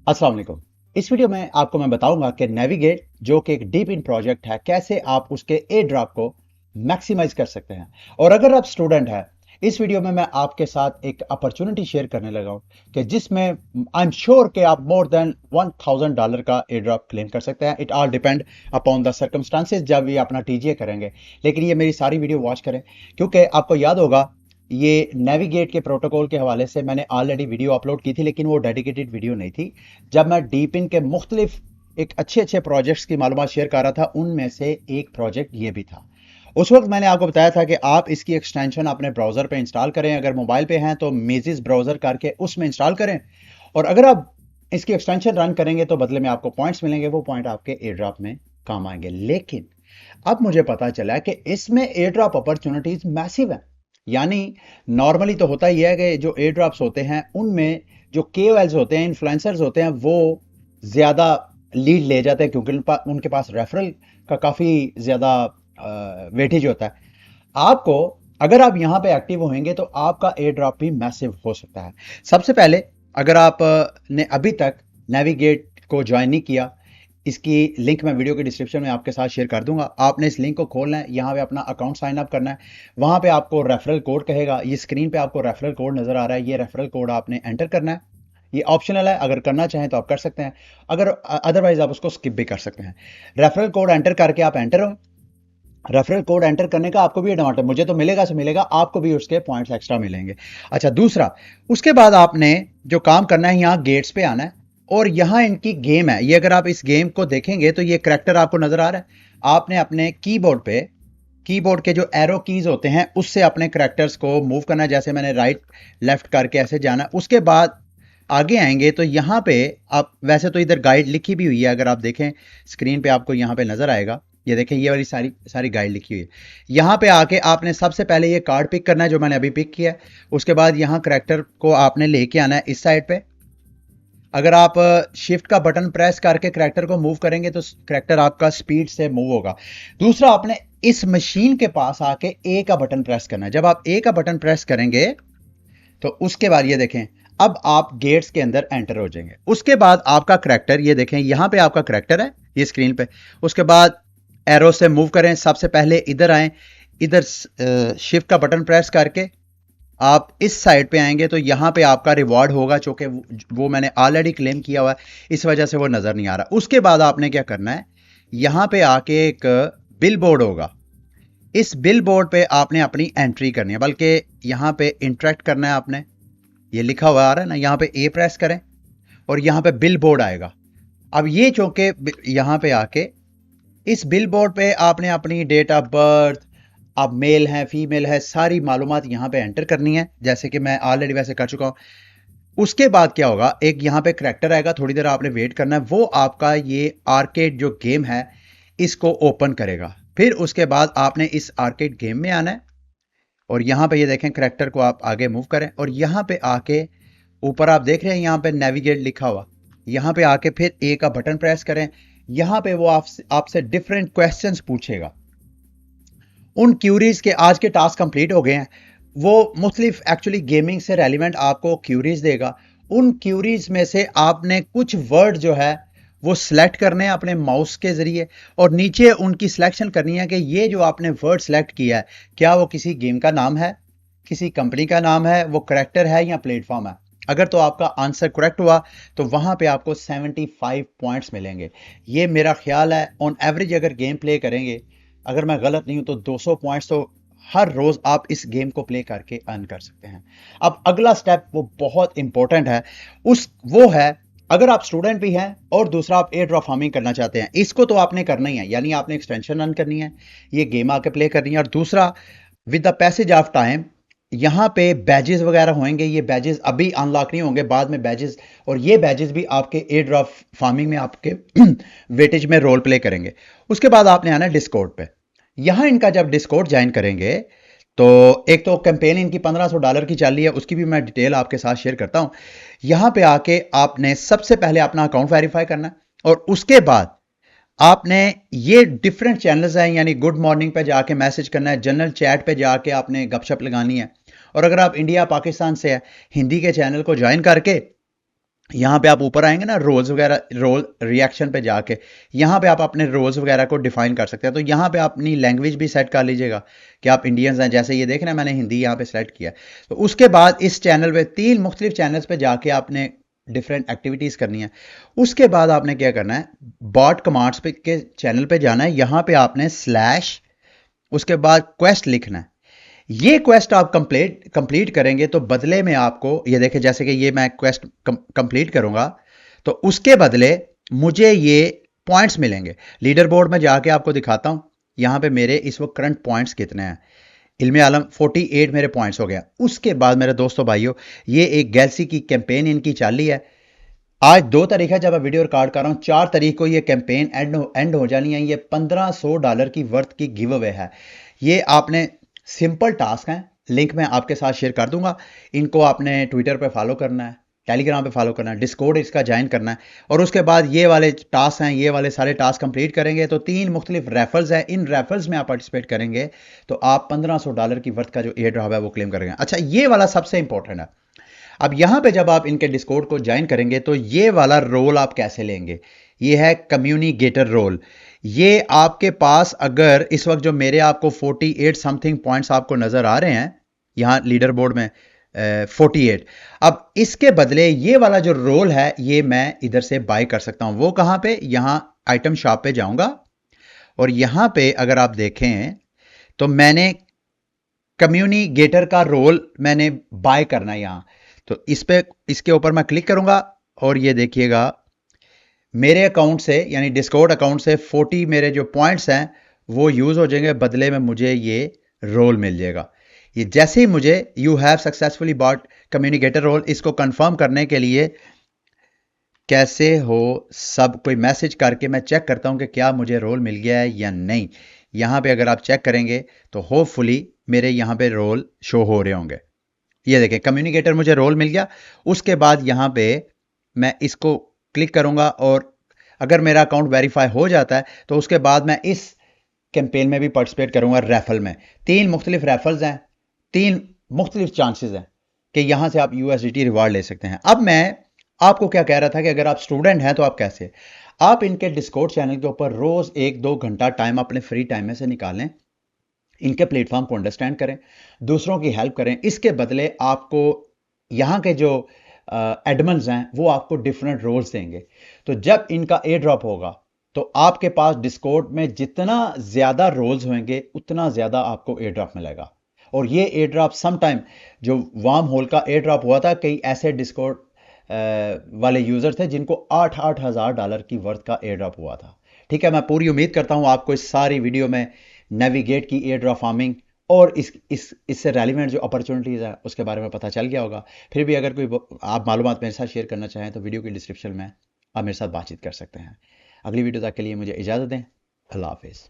अस्सलाम वालेकुम। इस वीडियो में आपको मैं बताऊंगा कि नेविगेट जो कि एक डीप इन प्रोजेक्ट है, कैसे आप उसके ए ड्रॉप को मैक्सिमाइज कर सकते हैं। और अगर आप स्टूडेंट हैं, इस वीडियो में मैं आपके साथ एक अपॉर्चुनिटी शेयर करने लगा हूं कि जिसमें आई एम श्योर कि आप मोर देन $1000 का ए ड्रॉप क्लेम कर सकते हैं। It all depend upon the circumstances जब ये अपना टीजीए करेंगे। लेकिन ये मेरी सारी वीडियो वॉच करें, क्योंकि आपको याद होगा ये नेविगेट के प्रोटोकॉल के हवाले से मैंने ऑलरेडी वीडियो अपलोड की थी, लेकिन वो डेडिकेटेड वीडियो नहीं थी। जब मैं डीप इन के मुख्तलिफ एक अच्छे अच्छे प्रोजेक्ट्स की मालूमात शेयर कर रहा था, उनमें से एक प्रोजेक्ट ये भी था। उस वक्त मैंने आपको बताया था कि आप इसकी एक्सटेंशन अपने ब्राउजर पे इंस्टॉल करें। अगर मोबाइल पे हैं तो मेजिस ब्राउजर करके उसमें इंस्टॉल करें, और अगर आप इसकी एक्सटेंशन रन करेंगे तो बदले में आपको पॉइंट्स मिलेंगे। वो पॉइंट आपके एयर ड्रॉप में काम आएंगे। लेकिन अब मुझे पता चला कि इसमें एयर ड्रॉप अपॉर्चुनिटीज मैसिव है। यानी नॉर्मली तो होता ही है कि जो एयर ड्रॉप्स होते हैं उनमें जो केओएल्स होते हैं, इन्फ्लुएंसर्स होते हैं, वो ज्यादा लीड ले जाते हैं, क्योंकि उनके पास रेफरल का काफी ज्यादा वेटेज होता है। आपको अगर आप यहां पे एक्टिव होंगे तो आपका एयर ड्रॉप भी मैसिव हो सकता है। सबसे पहले, अगर आप ने अभी तक नेविगेट को ज्वाइन नहीं किया, इसकी लिंक मैं वीडियो के डिस्क्रिप्शन में आपके साथ शेयर कर दूंगा। आपने इस लिंक को खोलना है, यहाँ पे अपना अकाउंट साइन अप करना है। वहां पे आपको रेफरल कोड कहेगा, ये स्क्रीन पे आपको रेफरल कोड नजर आ रहा है, ये रेफरल कोड आपने एंटर करना है। ये ऑप्शनल है, अगर करना चाहें तो आप कर सकते हैं, अगर अदरवाइज आप उसको स्किप भी कर सकते हैं। रेफरल कोड एंटर करके आप एंटर हो। रेफरल कोड एंटर करने का आपको भी एडवांटेज, मुझे तो मिलेगा से मिलेगा, आपको भी उसके पॉइंट्स एक्स्ट्रा मिलेंगे। अच्छा, दूसरा, उसके बाद आपने जो काम करना है, यहाँ गेट्स पे आना है और यहाँ इनकी गेम है। ये अगर आप इस गेम को देखेंगे तो ये करैक्टर आपको नजर आ रहा है। आपने अपने कीबोर्ड के जो एरो कीज होते हैं उससे अपने करैक्टर्स को मूव करना है। जैसे मैंने राइट लेफ्ट करके ऐसे जाना है। उसके बाद आगे आएंगे तो यहाँ पे आप, वैसे तो इधर गाइड लिखी भी हुई है, अगर आप देखें स्क्रीन पे आपको यहाँ पे नजर आएगा। ये देखें, ये वाली सारी सारी गाइड लिखी हुई है। यहाँ पे आके आपने सबसे पहले ये कार्ड पिक करना है, जो मैंने अभी पिक किया है। उसके बाद यहाँ करैक्टर को आपने लेके आना है इस साइड पे। अगर आप शिफ्ट का बटन प्रेस करके करैक्टर को मूव करेंगे तो करैक्टर आपका स्पीड से मूव होगा। दूसरा, आपने इस मशीन के पास आके ए का बटन प्रेस करना है। जब आप ए का बटन प्रेस करेंगे तो उसके बाद ये देखें, अब आप गेट्स के अंदर एंटर हो जाएंगे। उसके बाद आपका करैक्टर, ये देखें यहां पे आपका करैक्टर है ये स्क्रीन पे। उसके बाद एरो से मूव करें, सबसे पहले इधर आए, इधर शिफ्ट का बटन प्रेस करके आप इस साइड पे आएंगे तो यहां पे आपका रिवॉर्ड होगा, चूंकि वो मैंने ऑलरेडी क्लेम किया हुआ है, इस वजह से वो नजर नहीं आ रहा। उसके बाद आपने क्या करना है, यहां पे आके एक बिल बोर्ड होगा, इस बिल बोर्ड पे आपने अपनी एंट्री करनी है, बल्कि यहां पे इंटरेक्ट करना है आपने। ये लिखा हुआ आ रहा है ना, यहां पे ए प्रेस करें और यहां पे बिल बोर्ड आएगा। अब ये चूंकि यहां पे आके इस बिल बोर्ड पे आपने अपनी डेट ऑफ बर्थ, आप मेल हैं फीमेल है, सारी मालूमात यहाँ पे एंटर करनी है, जैसे कि मैं ऑलरेडी वैसे कर चुका हूं। उसके बाद क्या होगा, एक यहाँ पे करैक्टर आएगा, थोड़ी देर आपने वेट करना है, वो आपका ये आर्केड जो गेम है इसको ओपन करेगा। फिर उसके बाद आपने इस आर्केड गेम में आना है और यहाँ पे ये देखें करैक्टर को आप आगे मूव करें और यहाँ पे आके ऊपर आप देख रहे हैं यहाँ पे नेविगेट लिखा हुआ, यहाँ पे आके फिर ए का बटन प्रेस करें। यहाँ पे वो आपसे डिफरेंट क्वेश्चंस पूछेगा। उन क्यूरीज के आज के टास्क कंप्लीट हो गए हैं, वो मुख्तलिफ एक्चुअली गेमिंग से रेलिवेंट आपको क्यूरीज देगा। उन क्यूरीज में से आपने कुछ वर्ड जो है वो सिलेक्ट करने हैं अपने माउस के जरिए, और नीचे उनकी सिलेक्शन करनी है कि ये जो आपने वर्ड सिलेक्ट किया है, क्या वो किसी गेम का नाम है, किसी कंपनी का नाम है, वो करैक्टर है या प्लेटफॉर्म है। अगर तो आपका आंसर करेक्ट हुआ तो वहां पे आपको 75 पॉइंट्स मिलेंगे। ये मेरा ख्याल है ऑन एवरेज अगर गेम प्ले करेंगे, अगर मैं गलत नहीं हूं तो 200 पॉइंट्स तो हर रोज आप इस गेम को प्ले करके अर्न कर सकते हैं। अब अगला स्टेप वो बहुत इंपॉर्टेंट है, वो है, अगर आप स्टूडेंट भी हैं और दूसरा आप एयर ड्रॉप फार्मिंग करना चाहते हैं, इसको तो आपने करना ही है, यानी आपने एक्सटेंशन रन करनी है, ये गेम आके प्ले करनी है। और दूसरा, with the passage of time यहाँ पे बैजेस वगैरह होंगे। ये बैजेस अभी अनलॉक नहीं होंगे, बाद में बैजेस, और ये बैजेस भी आपके एयर ड्रॉप फार्मिंग में आपके वेटेज में रोल प्ले करेंगे। उसके बाद आपने आना डिस्कॉर्ड पे। यहाँ इनका जब डिस्कॉर्ड ज्वाइन करेंगे तो एक तो कैंपेन इनकी $1500 की चल रही है, उसकी भी मैं डिटेल आपके साथ शेयर करता हूँ। यहाँ पे आके आपने सबसे पहले अपना अकाउंट वेरीफाई करना है और उसके बाद आपने ये डिफरेंट चैनल्स हैं, यानी गुड मॉर्निंग पे जाके मैसेज करना है, जनरल चैट पे जाके आपने गपशप लगानी है, और अगर आप इंडिया पाकिस्तान से है, हिंदी के चैनल को ज्वाइन करके यहाँ पे आप ऊपर आएंगे ना, रोल्स वगैरह, रोल रिएक्शन पे जाके यहाँ पे आप अपने रोल्स वगैरह को डिफाइन कर सकते हैं। तो यहाँ पे आप अपनी लैंग्वेज भी सेट कर लीजिएगा कि आप इंडियंस हैं, जैसे ये देख रहे हैं मैंने हिंदी यहाँ पे सेलेक्ट किया। तो उसके बाद इस चैनल पे 3 मुख्तलिफ चैनल्स पे जाके आपने डिफरेंट एक्टिविटीज करनी है। उसके बाद आपने क्या करना है, बॉट कमांड्स पे के चैनल पे जाना है, यहाँ पे आपने स्लैश, उसके बाद क्वेस्ट लिखना है। ये क्वेस्ट आप कंप्लीट करेंगे तो बदले में आपको ये देखें, जैसे कि ये मैं क्वेस्ट कंप्लीट करूंगा तो उसके बदले मुझे ये पॉइंट्स मिलेंगे। लीडर बोर्ड में जाके आपको दिखाता हूं, यहां पे मेरे इस वक्त करंट पॉइंट्स कितने हैं। इल्मे आलम 48 मेरे पॉइंट्स हो गया। उसके बाद मेरे दोस्तों भाइयों, ये एक गैलेक्सी की कैंपेन इनकी चाली है। आज 2 तारीख है जब मैं वीडियो रिकॉर्ड कर रहा हूं, 4 तारीख को ये कैंपेन एंड हो जानी है। ये $1500 की वर्थ की गिव अवे है। ये आपने सिंपल टास्क हैं, लिंक मैं आपके साथ शेयर कर दूंगा। इनको आपने ट्विटर पे फॉलो करना है, टेलीग्राम पे फॉलो करना है, डिस्कॉर्ड इसका ज्वाइन करना है। और उसके बाद ये वाले टास्क हैं, ये वाले सारे टास्क कंप्लीट करेंगे तो 3 मुख्तलिफ रेफरल्स हैं। इन रेफरल्स में आप पार्टिसिपेट करेंगे तो आप $1500 की वर्थ का जो एयर ड्रॉप है वो क्लेम करेंगे। अच्छा, ये वाला सबसे इंपॉर्टेंट है। अब यहां पे जब आप इनके डिस्कॉर्ड को ज्वाइन करेंगे तो ये वाला रोल आप कैसे लेंगे, ये है कम्युनिकेटर रोल। ये आपके पास अगर इस वक्त जो मेरे आपको 48 समथिंग पॉइंट्स आपको नजर आ रहे हैं यहां लीडर बोर्ड में, 48, अब इसके बदले ये वाला जो रोल है ये मैं इधर से बाय कर सकता हूं। वो कहां पे, यहां आइटम शॉप पे जाऊंगा और यहां पे अगर आप देखें तो मैंने कम्युनिकेटर का रोल मैंने बाय करना है यहां। तो इस पे, इसके ऊपर मैं क्लिक करूंगा और ये देखिएगा मेरे अकाउंट से यानी डिस्कॉर्ड अकाउंट से 40 मेरे जो पॉइंट्स हैं वो यूज हो जाएंगे, बदले में मुझे ये रोल मिल जाएगा। ये जैसे ही मुझे you have successfully bot communicator role, इसको कंफर्म करने के लिए कैसे हो सब कोई मैसेज करके मैं चेक करता हूं कि क्या मुझे रोल मिल गया है या नहीं। यहां पे अगर आप चेक करेंगे तो होपफुली मेरे यहां पे रोल शो हो रहे होंगे। ये देखें कम्युनिकेटर मुझे रोल मिल गया। उसके बाद यहां पे मैं इसको क्लिक करूंगा और अगर मेरा अकाउंट वेरीफाई हो जाता है तो उसके बाद मैं इस कैंपेन में भी पार्टिसिपेट करूंगा रेफल में। 3 मुख्तलिफ रेफल्स हैं, 3 मुख्तलिफ चांसेस हैं कि यहां से आप यूएसडीटी रिवार्ड ले सकते हैं। अब मैं आपको क्या कह रहा था कि अगर आप स्टूडेंट हैं तो आप कैसे, आप इनके डिस्कॉर्ड चैनल के ऊपर रोज 1-2 घंटा टाइम अपने फ्री टाइम में से निकालें, इनके प्लेटफॉर्म को अंडरस्टैंड करें, दूसरों की हेल्प करें। इसके बदले आपको यहाँ के जो एडमन्स हैं वो आपको डिफरेंट रोल्स देंगे। तो जब इनका एयर ड्रॉप होगा तो आपके पास डिस्कॉर्ड में जितना ज्यादा रोल्स होंगे उतना ज्यादा आपको एयर ड्रॉप मिलेगा। और ये एयर ड्रॉप समटाइम जो वार्म होल का एयर ड्रॉप हुआ था, कई ऐसे डिस्कॉर्ड वाले यूजर थे जिनको 8-8 हजार डॉलर की वर्थ का एयर ड्रॉप हुआ था। ठीक है, मैं पूरी उम्मीद करता हूं आपको इस सारी वीडियो में नेविगेट की एयर ड्रॉप फार्मिंग और इससे रेलिवेंट जो अपॉर्चुनिटीज है उसके बारे में पता चल गया होगा। फिर भी अगर कोई आप मालूमात मेरे साथ शेयर करना चाहें तो वीडियो की डिस्क्रिप्शन में आप मेरे साथ बातचीत कर सकते हैं। अगली वीडियो तक के लिए मुझे इजाज़त दें। अल्लाह हाफिज़।